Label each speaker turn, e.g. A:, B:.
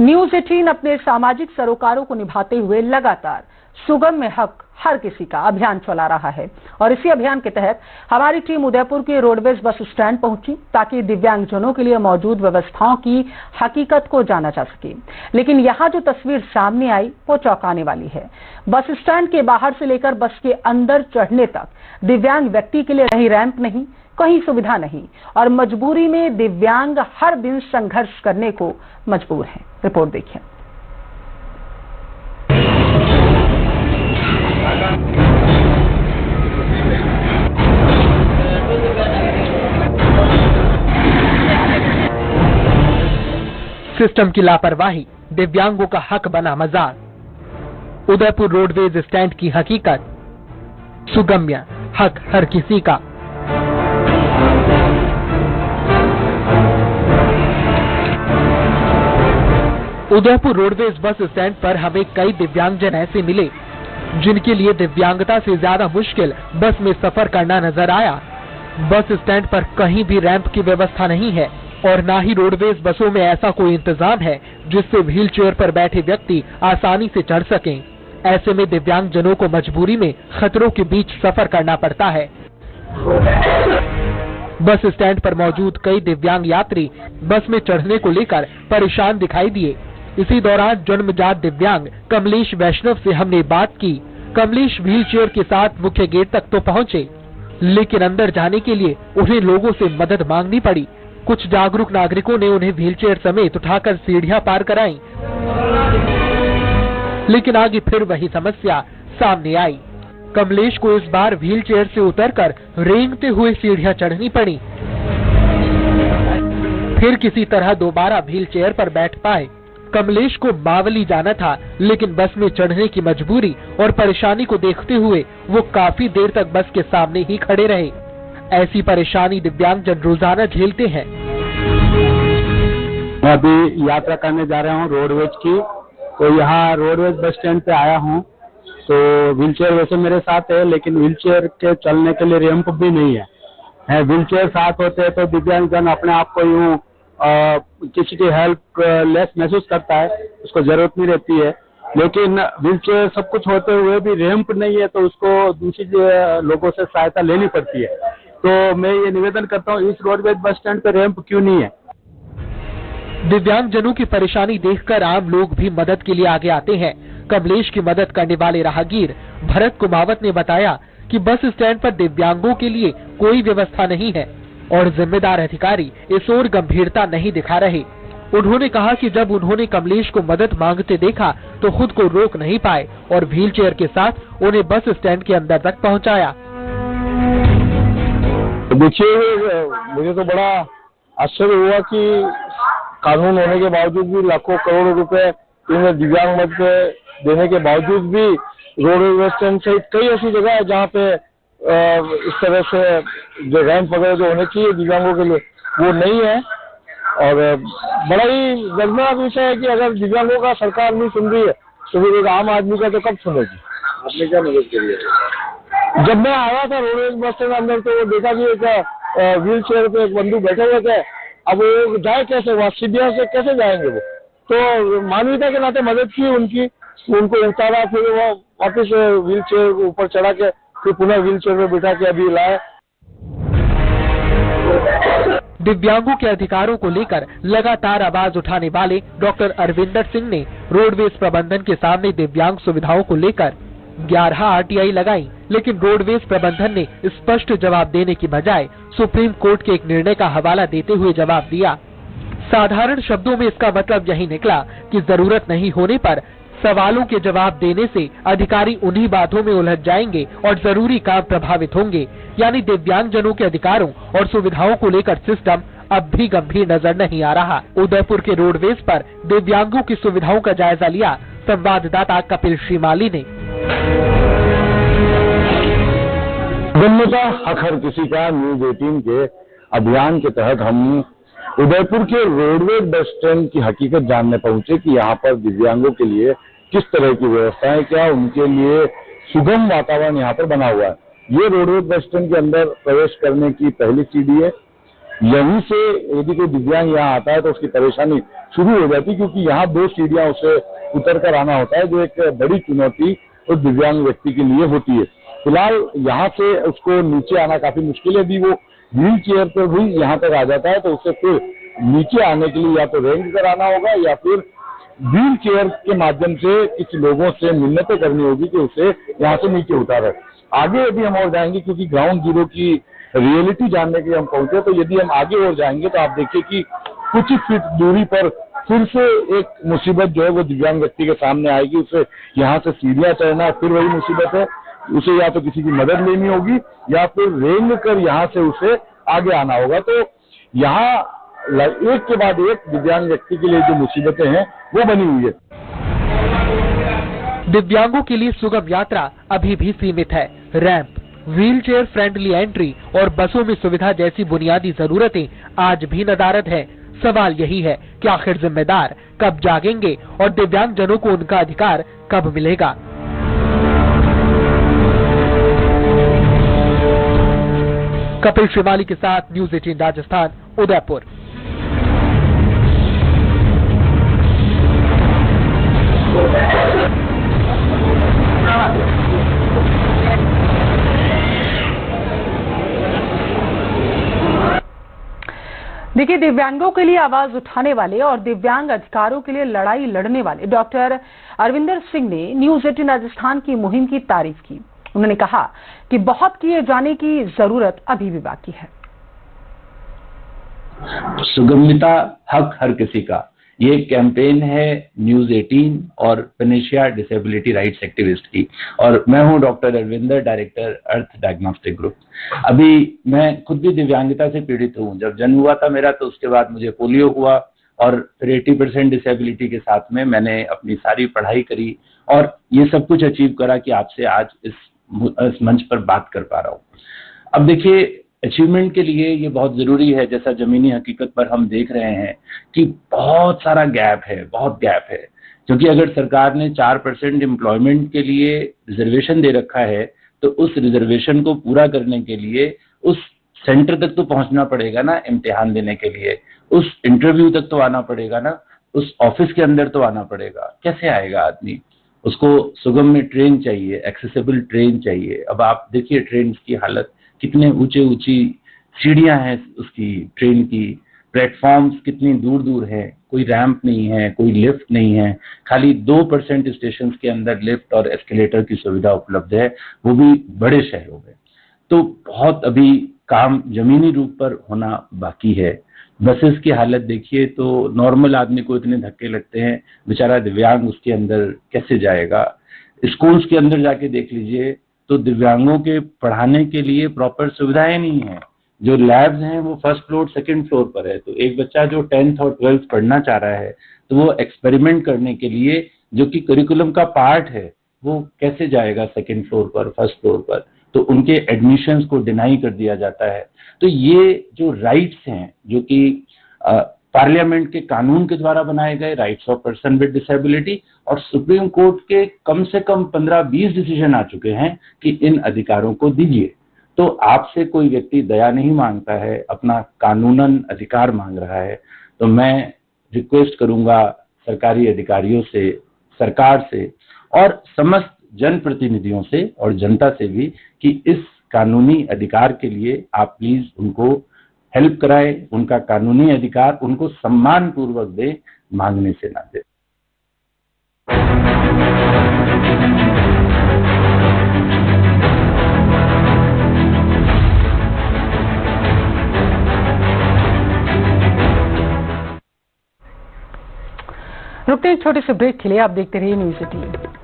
A: News 18 अपने सामाजिक सरोकारों को निभाते हुए लगातार सुगम्य हक हर किसी का अभियान चला रहा है और इसी अभियान के तहत हमारी टीम उदयपुर के रोडवेज बस स्टैंड पहुंची ताकि दिव्यांगजनों के लिए मौजूद व्यवस्थाओं की हकीकत को जाना जा सके। लेकिन यहां जो तस्वीर सामने आई वो चौंकाने वाली है। बस स्टैंड के बाहर से लेकर बस के अंदर चढ़ने तक दिव्यांग व्यक्ति के लिए कहीं रैंप नहीं, कहीं सुविधा नहीं और मजबूरी में दिव्यांग हर दिन संघर्ष करने को मजबूर हैं। रिपोर्ट देखिए।
B: सिस्टम की लापरवाही दिव्यांगों का हक बना मजाक। उदयपुर रोडवेज स्टैंड की हकीकत, सुगम्य हक हर किसी का। उदयपुर रोडवेज बस स्टैंड पर हमें कई दिव्यांगजन ऐसे मिले जिनके लिए दिव्यांगता से ज्यादा मुश्किल बस में सफर करना नजर आया। बस स्टैंड पर कहीं भी रैंप की व्यवस्था नहीं है और ना ही रोडवेज बसों में ऐसा कोई इंतजाम है जिससे व्हील चेयर पर बैठे व्यक्ति आसानी से चढ़ सकें। ऐसे में दिव्यांगजनों को मजबूरी में खतरों के बीच सफर करना पड़ता है। बस स्टैंड पर मौजूद कई दिव्यांग यात्री बस में चढ़ने को लेकर परेशान दिखाई दिए। इसी दौरान जन्मजात दिव्यांग कमलेश वैष्णव से हमने बात की। कमलेश व्हील चेयर के साथ मुख्य गेट तक तो पहुंचे, लेकिन अंदर जाने के लिए उन्हें लोगों से मदद मांगनी पड़ी। कुछ जागरूक नागरिकों ने उन्हें व्हीलचेयर समेत उठाकर सीढ़ियां पार कराईं, लेकिन आगे फिर वही समस्या सामने आई। कमलेश को इस बार व्हीलचेयर से उतरकर रेंगते हुए सीढ़ियां चढ़नी पड़ी, फिर किसी तरह दोबारा व्हीलचेयर पर बैठ पाए। कमलेश को बावली जाना था, लेकिन बस में चढ़ने की मजबूरी और परेशानी को देखते हुए वो काफी देर तक बस के सामने ही खड़े रहे। ऐसी परेशानी दिव्यांगजन रोजाना झेलते हैं।
C: मैं अभी यात्रा करने जा रहा हूँ रोडवेज की, तो यहाँ रोडवेज बस स्टैंड पे आया हूँ। तो व्हीलचेयर वैसे मेरे साथ है, लेकिन व्हीलचेयर के चलने के लिए रैंप भी नहीं है। व्हीलचेयर साथ होते हैं तो दिव्यांगजन अपने आप को यूँ किसी की हेल्प लेस महसूस करता है, उसको जरूरत नहीं रहती है। लेकिन व्हीलचेयर सब कुछ होते हुए भी रैंप नहीं है तो उसको दूसरी लोगों से सहायता लेनी पड़ती है। तो मैं ये निवेदन करता हूँ, इस रोडवेज बस स्टैंड पे रैंप क्यों नहीं है।
B: दिव्यांगजनों की परेशानी देखकर आम लोग भी मदद के लिए आगे आते हैं। कमलेश की मदद करने वाले राहगीर भरत कुमावत ने बताया कि बस स्टैंड पर दिव्यांगों के लिए कोई व्यवस्था नहीं है और जिम्मेदार अधिकारी इस ओर गंभीरता नहीं दिखा रहे। उन्होंने कहा कि जब उन्होंने कमलेश को मदद मांगते देखा तो खुद को रोक नहीं पाए और व्हीलचेयर के साथ उन्हें बस स्टैंड के अंदर तक पहुंचाया।
C: देखिए, मुझे तो बड़ा आश्चर्य हुआ कि कानून होने के बावजूद भी लाखों करोड़ों रुपए दिव्यांग मत देने के बावजूद भी रोडवेज स्टैंड सहित कई ऐसी जगह है जहाँ पे इस तरह से जो रैंप वगैरह जो होने चाहिए दिव्यांगों के लिए वो नहीं है। और बड़ा ही दर्दनाक विषय है कि अगर दिव्यांगों का सरकार नहीं सुन रही है तो फिर एक आम आदमी का तो कब सुनेगी। आपने क्या मदद करी है? जब मैं आया था रोडवेज बस स्टैंड अंदर तो वो देखा कि एक व्हील चेयर पे एक बंधु बैठे हुए थे। अब वो जाए कैसे, वहाँ सीढ़ियों से कैसे जाएंगे वो? तो मानवीयता के नाते मदद की उनकी, उनको उतारा, फिर वो वापस व्हील चेयर ऊपर चढ़ा के फिर पुनः व्हील चेयर में बिठा के अभी लाए।
B: दिव्यांगों के अधिकारों को लेकर लगातार आवाज उठाने वाले डॉक्टर अरविंदर सिंह ने रोडवेज प्रबंधन के सामने दिव्यांग सुविधाओं को लेकर 11 RTI लगाई, लेकिन रोडवेज प्रबंधन ने स्पष्ट जवाब देने की बजाय सुप्रीम कोर्ट के एक निर्णय का हवाला देते हुए जवाब दिया। साधारण शब्दों में इसका मतलब यही निकला कि जरूरत नहीं होने पर सवालों के जवाब देने से अधिकारी उन्हीं बातों में उलझ जाएंगे और जरूरी काम प्रभावित होंगे। यानी दिव्यांगजनों के अधिकारों और सुविधाओं को लेकर सिस्टम अब भी गंभीर नजर नहीं आ रहा। उदयपुर के रोडवेज पर दिव्यांगों की सुविधाओं का जायजा लिया संवाददाता कपिल श्रीमाली ने।
C: हक हर किसी का न्यूज 18 के अभियान के तहत हम उदयपुर के रोडवेज बस स्टैंड की हकीकत जानने पहुंचे कि यहाँ पर दिव्यांगों के लिए किस तरह की व्यवस्था है, क्या उनके लिए सुगम वातावरण यहाँ पर बना हुआ है। ये रोडवेज बस स्टैंड के अंदर प्रवेश करने की पहली सीढ़ी है। यहीं से यदि कोई दिव्यांग यहाँ आता है तो उसकी परेशानी शुरू हो जाती है, क्योंकि यहाँ 2 सीढ़ियां उसे उतर कर आना होता है, जो एक बड़ी चुनौती उस दिव्यांग व्यक्ति के लिए होती है। फिलहाल यहाँ से उसको नीचे आना काफी मुश्किल है। यदि वो व्हील चेयर पर भी यहाँ तक आ जाता है तो उसे फिर नीचे आने के लिए या तो रेंज कराना होगा या फिर व्हील चेयर के माध्यम से किसी लोगों से मिन्नतें करनी होगी कि उसे यहाँ से नीचे उतारे। आगे यदि हम और जाएंगे, क्योंकि ग्राउंड जीरो की रियलिटी जानने के लिए हम पहुंचे, तो यदि हम आगे और जाएंगे तो आप देखिए कि कुछ ही फीट दूरी पर फिर से एक मुसीबत जो है वो दिव्यांग व्यक्ति के सामने आएगी। उसे यहाँ से सीढ़ियां चढ़ना फिर वही मुसीबत है। उसे या तो किसी की मदद लेनी होगी या फिर रेंग कर यहाँ से उसे आगे आना होगा। तो यहाँ एक के बाद एक दिव्यांग व्यक्ति के लिए जो मुसीबतें हैं वो बनी हुई है।
B: दिव्यांगों के लिए सुगम यात्रा अभी भी सीमित है। Ramp, wheel chair friendly entry और बसों में सुविधा जैसी बुनियादी जरूरतें आज भी नदारद है। सवाल यही है कि आखिर जिम्मेदार कब जागेंगे और दिव्यांग जनों को उनका अधिकार कब मिलेगा। कपिल श्रीमाली के साथ न्यूज़ 18 राजस्थान, उदयपुर।
A: देखिए, दिव्यांगों के लिए आवाज उठाने वाले और दिव्यांग अधिकारों के लिए लड़ाई लड़ने वाले डॉक्टर अरविंदर सिंह ने न्यूज़ 18 राजस्थान की मुहिम की तारीफ की। उन्होंने कहा कि बहुत किए जाने की जरूरत अभी भी बाकी है।
D: सुगम्यता हक हर किसी का, ये कैंपेन है न्यूज़ 18 और पेनेशिया डिसेबिलिटी राइट्स एक्टिविस्ट की, और मैं हूं डॉक्टर अरविंदर, डायरेक्टर अर्थ डायग्नोस्टिक ग्रुप। अभी मैं खुद भी दिव्यांगता से पीड़ित हूं। जब जन्म हुआ था मेरा तो उसके बाद मुझे पोलियो हुआ और फिर 80% डिसेबिलिटी के साथ में मैंने अपनी सारी पढ़ाई करी और ये सब कुछ अचीव करा कि आपसे आज इस मंच पर बात कर पा रहा हूँ। अब देखिए, अचीवमेंट के लिए ये बहुत ज़रूरी है, जैसा ज़मीनी हकीकत पर हम देख रहे हैं कि बहुत सारा गैप है, बहुत गैप है। क्योंकि अगर सरकार ने 4% एम्प्लॉयमेंट के लिए रिजर्वेशन दे रखा है तो उस रिजर्वेशन को पूरा करने के लिए उस सेंटर तक तो पहुंचना पड़ेगा ना, इम्तिहान देने के लिए उस इंटरव्यू तक तो आना पड़ेगा ना, उस ऑफिस के अंदर तो आना पड़ेगा। कैसे आएगा आदमी? उसको सुगम में ट्रेन चाहिए, एक्सेसिबल ट्रेन चाहिए। अब आप देखिए ट्रेन की हालत, कितने ऊंची सीढ़ियां हैं उसकी ट्रेन की, प्लेटफॉर्म्स कितनी दूर दूर है, कोई रैंप नहीं है, कोई लिफ्ट नहीं है। खाली 2% स्टेशन के अंदर लिफ्ट और एस्केलेटर की सुविधा उपलब्ध है, वो भी बड़े शहरों में। तो बहुत अभी काम जमीनी रूप पर होना बाकी है। बसेस की हालत देखिए तो नॉर्मल आदमी को इतने धक्के लगते हैं, बेचारा दिव्यांग उसके अंदर कैसे जाएगा। स्कूल्स के अंदर जाके देख लीजिए तो दिव्यांगों के पढ़ाने के लिए प्रॉपर सुविधाएं नहीं है। जो लैब्स हैं वो फर्स्ट फ्लोर सेकंड फ्लोर पर है। तो एक बच्चा जो 10th और 12th पढ़ना चाह रहा है तो वो एक्सपेरिमेंट करने के लिए, जो कि करिकुलम का पार्ट है, वो कैसे जाएगा सेकंड फ्लोर पर, फर्स्ट फ्लोर पर? तो उनके एडमिशंस को डिनाई कर दिया जाता है। तो ये जो राइट्स हैं, जो कि पार्लियामेंट के कानून के द्वारा बनाए गए rights of person with disability, और सुप्रीम कोर्ट के कम से कम 15-20 डिसीजन आ चुके हैं कि इन अधिकारों को दीजिए। तो आपसे कोई व्यक्ति दया नहीं मांगता है, अपना कानूनन अधिकार मांग रहा है। तो मैं रिक्वेस्ट करूंगा सरकारी अधिकारियों से, सरकार से और समस्त जनप्रतिनिधियों से और जनता से भी कि इस कानूनी अधिकार के लिए आप प्लीज उनको हेल्प कराएं, उनका कानूनी अधिकार उनको सम्मान पूर्वक दे, मांगने से ना दे।
A: रुकते हैं एक छोटे से ब्रेक के लिए। आप देखते रहिए न्यूज़ 18।